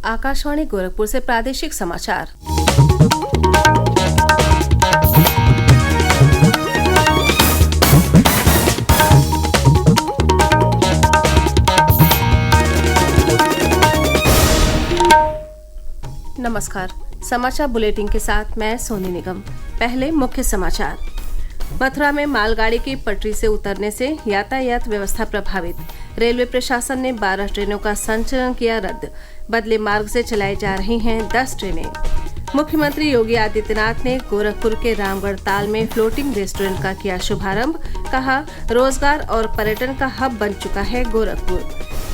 आकाशवाणी गोरखपुर से प्रादेशिक समाचार। नमस्कार, समाचार बुलेटिन के साथ मैं सोनी निगम। पहले मुख्य समाचार। मथुरा में मालगाड़ी की पटरी से उतरने से यातायात व्यवस्था प्रभावित। रेलवे प्रशासन ने 12 ट्रेनों का संचालन किया रद्द। बदले मार्ग से चलाई जा रही हैं 10 ट्रेनें। मुख्यमंत्री योगी आदित्यनाथ ने गोरखपुर के रामगढ़ ताल में फ्लोटिंग रेस्टोरेंट का किया शुभारंभ। कहा, रोजगार और पर्यटन का हब बन चुका है गोरखपुर।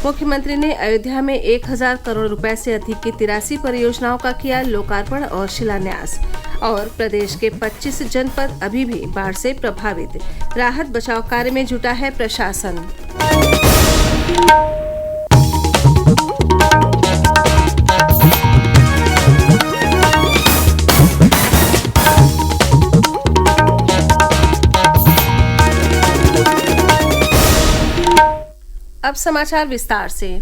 मुख्यमंत्री ने अयोध्या में 1000 करोड़ रुपए से अधिक की 83 परियोजनाओं का किया लोकार्पण और शिलान्यास। और प्रदेश के 25 जनपद अभी भी बाढ़ से प्रभावित। राहत बचाव कार्य में जुटा है प्रशासन। अब समाचार विस्तार से।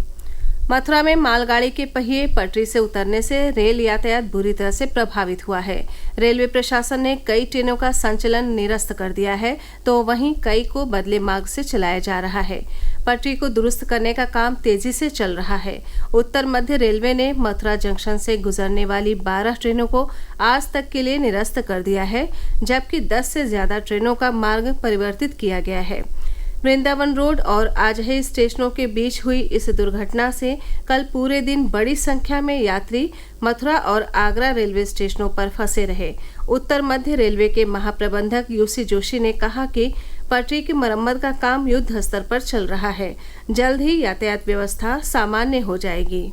मथुरा में मालगाड़ी के पहिए पटरी से उतरने से रेल यातायात बुरी तरह से प्रभावित हुआ है। रेलवे प्रशासन ने कई ट्रेनों का संचालन निरस्त कर दिया है, तो वहीं कई को बदले मार्ग से चलाया जा रहा है। पटरी को दुरुस्त करने का काम तेजी से चल रहा है। उत्तर मध्य रेलवे ने मथुरा जंक्शन से गुजरने वाली 12 ट्रेनों को आज तक के लिए निरस्त कर दिया है, जबकि 10 से ज्यादा ट्रेनों का मार्ग परिवर्तित किया गया है। वृंदावन रोड और आजही स्टेशनों के बीच हुई इस दुर्घटना से कल पूरे दिन बड़ी संख्या में यात्री मथुरा और आगरा रेलवे स्टेशनों पर फंसे रहे। उत्तर मध्य रेलवे के महाप्रबंधक यूसी जोशी ने कहा कि पटरी की मरम्मत का काम युद्ध स्तर पर चल रहा है। जल्द ही यातायात व्यवस्था सामान्य हो जाएगी।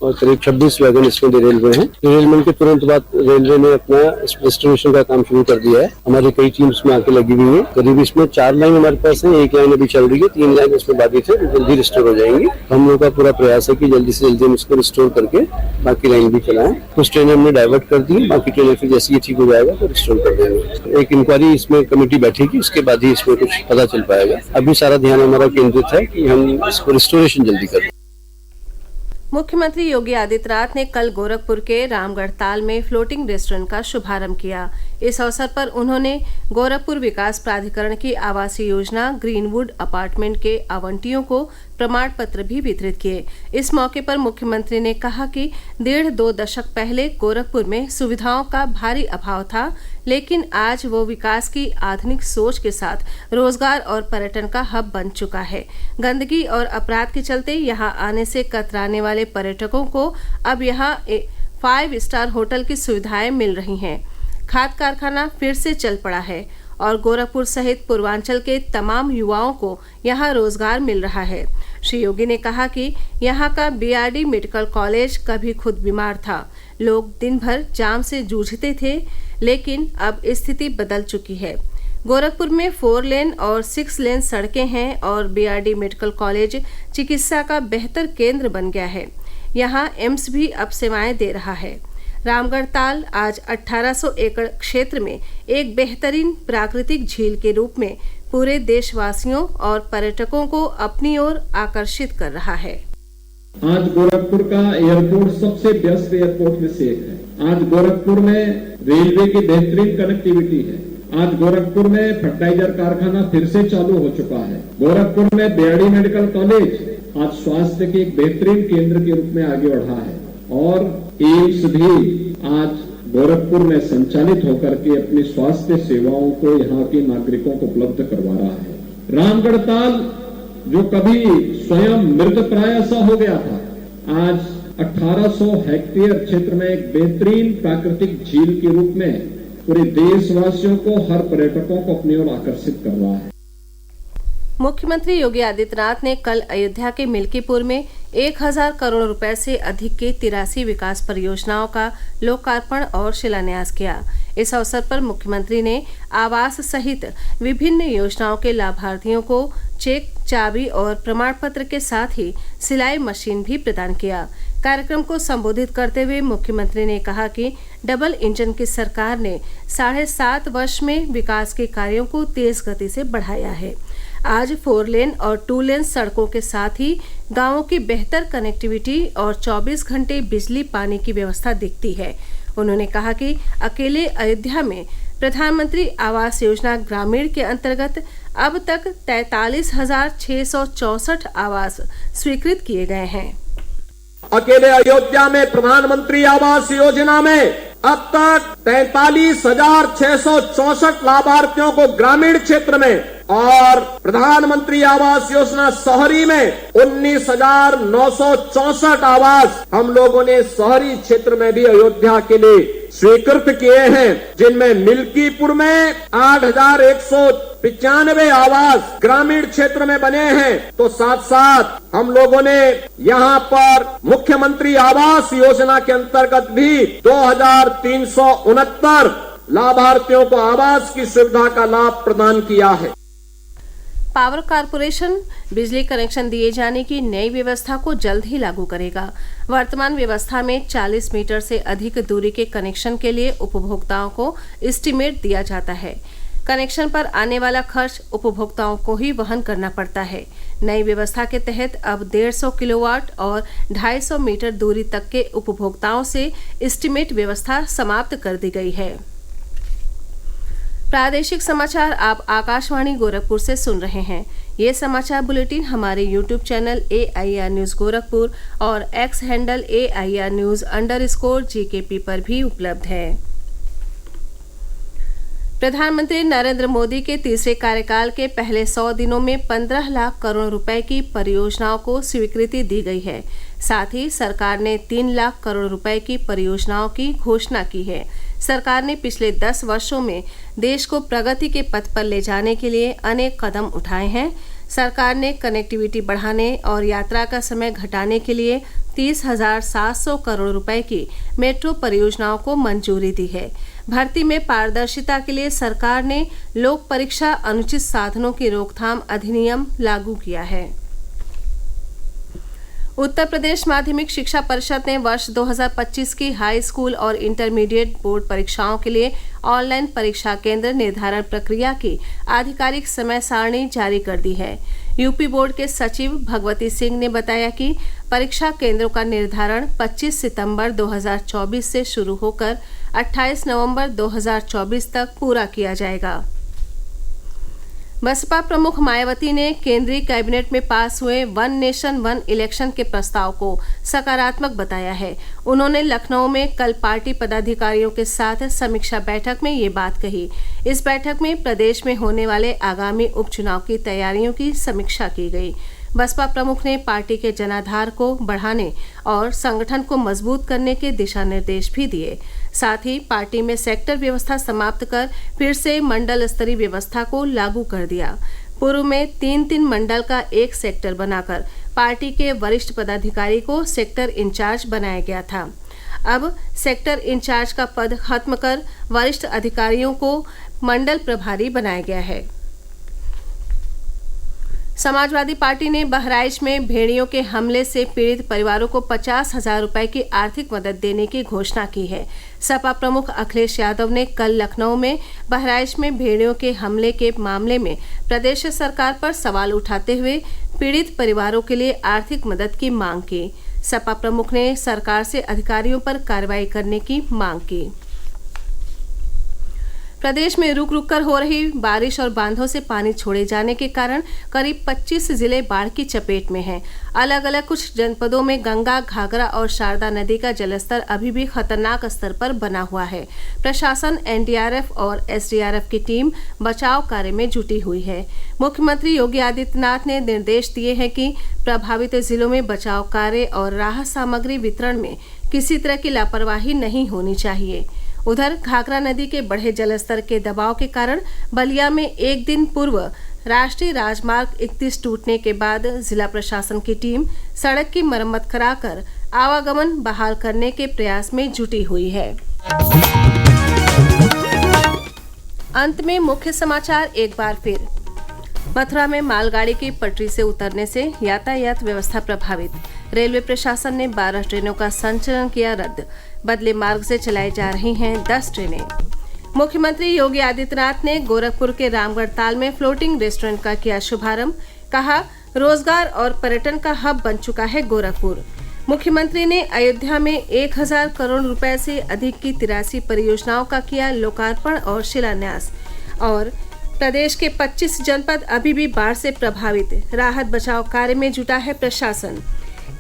और करीब 26 वैगन इसमें डिरेल हुए हैं। डिरेलमेंट के तुरंत बाद रेलवे ने अपना रिस्टोरेशन का काम शुरू कर दिया है। हमारी कई टीम इसमें आके लगी हुई है। करीब इसमें 4 लाइन हमारे पास है, 1 लाइन अभी चल रही है, 3 लाइन इसमें बाधित है, जल्दी रिस्टोर हो जाएंगी। हम लोग का पूरा प्रयास है कि जल्दी से जल्दी हम इसको रिस्टोर करके बाकी लाइन भी चलाएं। कुछ ट्रेनें हमने डाइवर्ट कर दी, बाकी ट्रेनें फिर जैसे ही ठीक हो जाएगा तो रिस्टोर कर देंगे। एक इंक्वायरी इसमें कमेटी बैठेगी, उसके बाद ही इसमें कुछ पता चल पाएगा। अभी सारा ध्यान हमारा केंद्रित है कि हम इसको रिस्टोरेशन जल्दी करें। मुख्यमंत्री योगी आदित्यनाथ ने कल गोरखपुर के रामगढ़ ताल में फ्लोटिंग रेस्टोरेंट का शुभारंभ किया। इस अवसर पर उन्होंने गोरखपुर विकास प्राधिकरण की आवासीय योजना ग्रीनवुड अपार्टमेंट के आवंटियों को प्रमाण पत्र भी वितरित किए। इस मौके पर मुख्यमंत्री ने कहा कि 1.5-2 दशक पहले गोरखपुर में सुविधाओं का भारी अभाव था, लेकिन आज वो विकास की आधुनिक सोच के साथ रोजगार और पर्यटन का हब बन चुका है। गंदगी और अपराध के चलते यहाँ आने से कतराने वाले पर्यटकों को अब यहाँ 5 स्टार होटल की सुविधाएं मिल रही हैं। खाद कारखाना फिर से चल पड़ा है और गोरखपुर सहित पूर्वांचल के तमाम युवाओं को यहाँ रोजगार मिल रहा है। श्री योगी ने कहा कि यहाँ का बीआरडी मेडिकल कॉलेज कभी खुद बीमार था। लोग दिन भर जाम से जूझते थे, लेकिन अब स्थिति बदल चुकी है। गोरखपुर में 4 लेन और 6 लेन सड़कें हैं और बीआरडी मेडिकल कॉलेज चिकित्सा का बेहतर केंद्र बन गया है। यहाँ एम्स भी अब सेवाएं दे रहा है। रामगढ़ ताल आज 1800 एकड़ क्षेत्र में एक बेहतरीन प्राकृतिक झील के रूप में पूरे देशवासियों और पर्यटकों को अपनी ओर आकर्षित कर रहा है। आज गोरखपुर का एयरपोर्ट सबसे व्यस्त एयरपोर्ट में से एक है। आज गोरखपुर में रेलवे की बेहतरीन कनेक्टिविटी है। आज गोरखपुर में फर्टिलाइजर कारखाना फिर से चालू हो चुका है। गोरखपुर में बीआरडी मेडिकल कॉलेज आज स्वास्थ्य के एक बेहतरीन केंद्र के रूप में आगे बढ़ा है और एम्स भी आज गोरखपुर में संचालित होकर के अपनी स्वास्थ्य सेवाओं को यहाँ के नागरिकों को उपलब्ध करवा रहा है। रामगढ़ ताल जो कभी स्वयं मृतप्राय सा हो गया था, आज 1800 हेक्टेयर क्षेत्र में एक बेहतरीन प्राकृतिक झील के रूप में पूरे देशवासियों को, हर पर्यटकों को अपनी ओर आकर्षित कर रहा है। मुख्यमंत्री योगी आदित्यनाथ ने कल अयोध्या के मिल्कीपुर में 1000 करोड़ रुपए से अधिक की 83 विकास परियोजनाओं का लोकार्पण और शिलान्यास किया। इस अवसर पर मुख्यमंत्री ने आवास सहित विभिन्न योजनाओं के लाभार्थियों को चेक, चाबी और प्रमाण पत्र के साथ ही सिलाई मशीन भी प्रदान किया। कार्यक्रम को संबोधित करते हुए मुख्यमंत्री ने कहा कि डबल इंजन की सरकार ने 7.5 वर्ष में विकास के कार्यों को तेज गति से बढ़ाया है। आज 4 लेन और 2 लेन सड़कों के साथ ही गांवों की बेहतर कनेक्टिविटी और 24 घंटे बिजली पानी की व्यवस्था दिखती है। उन्होंने कहा कि अकेले अयोध्या में प्रधानमंत्री आवास योजना ग्रामीण के अंतर्गत अब तक 43,664 आवास स्वीकृत किए गए हैं। अकेले अयोध्या में प्रधानमंत्री आवास योजना में अब तक 43,664 लाभार्थियों को ग्रामीण क्षेत्र में और प्रधानमंत्री आवास योजना शहरी में 19,964 आवास हम लोगों ने शहरी क्षेत्र में भी अयोध्या के लिए स्वीकृत किए हैं, जिनमें मिल्कीपुर में 8,195 आवास ग्रामीण क्षेत्र में बने हैं। तो साथ साथ हम लोगों ने यहाँ पर मुख्यमंत्री आवास योजना के अंतर्गत भी 2,369 लाभार्थियों को आवास की सुविधा का लाभ प्रदान किया है। पावर कारपोरेशन बिजली कनेक्शन दिए जाने की नई व्यवस्था को जल्द ही लागू करेगा। वर्तमान व्यवस्था में 40 मीटर से अधिक दूरी के कनेक्शन के लिए उपभोक्ताओं को एस्टीमेट दिया जाता है। कनेक्शन पर आने वाला खर्च उपभोक्ताओं को ही वहन करना पड़ता है। नई व्यवस्था के तहत अब 150 किलोवाट और 250 मीटर दूरी तक के उपभोक्ताओं से एस्टीमेट व्यवस्था समाप्त कर दी गई है। प्रादेशिक समाचार आप आकाशवाणी गोरखपुर से सुन रहे हैं। ये समाचार बुलेटिन हमारे YouTube channel AIR news Gorakhpur और एक्स हैंडल AIR News_GKP पर भी उपलब्ध है। प्रधानमंत्री नरेंद्र मोदी के तीसरे कार्यकाल के पहले 100 दिनों में 15 लाख करोड़ रुपए की परियोजनाओं को स्वीकृति दी गई है। साथ ही सरकार ने 3 लाख करोड़ रुपए की परियोजनाओं की घोषणा की है। सरकार ने पिछले 10 वर्षों में देश को प्रगति के पथ पर ले जाने के लिए अनेक कदम उठाए हैं। सरकार ने कनेक्टिविटी बढ़ाने और यात्रा का समय घटाने के लिए 30,700 करोड़ रुपए की मेट्रो परियोजनाओं को मंजूरी दी है। भर्ती में पारदर्शिता के लिए सरकार ने लोक परीक्षा अनुचित साधनों की रोकथाम अधिनियम लागू किया है। उत्तर प्रदेश माध्यमिक शिक्षा परिषद ने वर्ष 2025 की हाई स्कूल और इंटरमीडिएट बोर्ड परीक्षाओं के लिए ऑनलाइन परीक्षा केंद्र निर्धारण प्रक्रिया की आधिकारिक समय सारणी जारी कर दी है। यूपी बोर्ड के सचिव भगवती सिंह ने बताया कि परीक्षा केंद्रों का निर्धारण 25 सितंबर 2024 से शुरू होकर 28 नवंबर 2024 तक पूरा किया जाएगा। बसपा प्रमुख मायावती ने केंद्रीय कैबिनेट में पास हुए वन नेशन वन इलेक्शन के प्रस्ताव को सकारात्मक बताया है। उन्होंने लखनऊ में कल पार्टी पदाधिकारियों के साथ समीक्षा बैठक में ये बात कही। इस बैठक में प्रदेश में होने वाले आगामी उपचुनाव की तैयारियों की समीक्षा की गई। बसपा प्रमुख ने पार्टी के जनाधार को बढ़ाने और संगठन को मजबूत करने के दिशा निर्देश भी दिए। साथ ही पार्टी में सेक्टर व्यवस्था समाप्त कर फिर से मंडल स्तरीय व्यवस्था को लागू कर दिया। पूर्व में 3-3 मंडल का एक सेक्टर बनाकर पार्टी के वरिष्ठ पदाधिकारी को सेक्टर इंचार्ज बनाया गया था। अब सेक्टर इंचार्ज का पद खत्म कर वरिष्ठ अधिकारियों को मंडल प्रभारी बनाया गया है। समाजवादी पार्टी ने बहराइच में भेड़ियों के हमले से पीड़ित परिवारों को 50,000 रुपए की आर्थिक मदद देने की घोषणा की है। सपा प्रमुख अखिलेश यादव ने कल लखनऊ में बहराइच में भेड़ियों के हमले के मामले में प्रदेश सरकार पर सवाल उठाते हुए पीड़ित परिवारों के लिए आर्थिक मदद की मांग की। सपा प्रमुख ने सरकार से अधिकारियों पर कार्रवाई करने की मांग की। प्रदेश में रुक रुक कर हो रही बारिश और बांधों से पानी छोड़े जाने के कारण करीब 25 जिले बाढ़ की चपेट में हैं। अलग अलग कुछ जनपदों में गंगा, घाघरा और शारदा नदी का जलस्तर अभी भी खतरनाक स्तर पर बना हुआ है। प्रशासन, NDRF और SDRF की टीम बचाव कार्य में जुटी हुई है। मुख्यमंत्री योगी आदित्यनाथ ने निर्देश दिए हैं कि प्रभावित जिलों में बचाव कार्य और राहत सामग्री वितरण में किसी तरह की लापरवाही नहीं होनी चाहिए। उधर घाघरा नदी के बढ़े जलस्तर के दबाव के कारण बलिया में एक दिन पूर्व राष्ट्रीय राजमार्ग 31 टूटने के बाद जिला प्रशासन की टीम सड़क की मरम्मत कराकर आवागमन बहाल करने के प्रयास में जुटी हुई है। अंत में मुख्य समाचार एक बार फिर। मथुरा में मालगाड़ी की पटरी से उतरने से यातायात व्यवस्था प्रभावित। रेलवे प्रशासन ने 12 ट्रेनों का संचालन किया रद्द। बदले मार्ग से चलाई जा रही हैं 10 ट्रेनें। मुख्यमंत्री योगी आदित्यनाथ ने गोरखपुर के रामगढ़ताल में फ्लोटिंग रेस्टोरेंट का किया शुभारंभ। कहा, रोजगार और पर्यटन का हब बन चुका है गोरखपुर। मुख्यमंत्री ने अयोध्या में 1000 करोड़ रुपए से अधिक की 83 परियोजनाओं का किया लोकार्पण और शिलान्यास। और प्रदेश के 25 जनपद अभी भी बाढ़ से प्रभावित, राहत बचाव कार्य में जुटा है प्रशासन।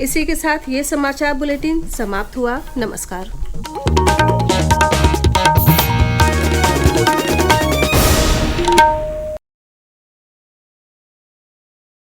इसी के साथ ये समाचार बुलेटिन समाप्त हुआ। नमस्कार।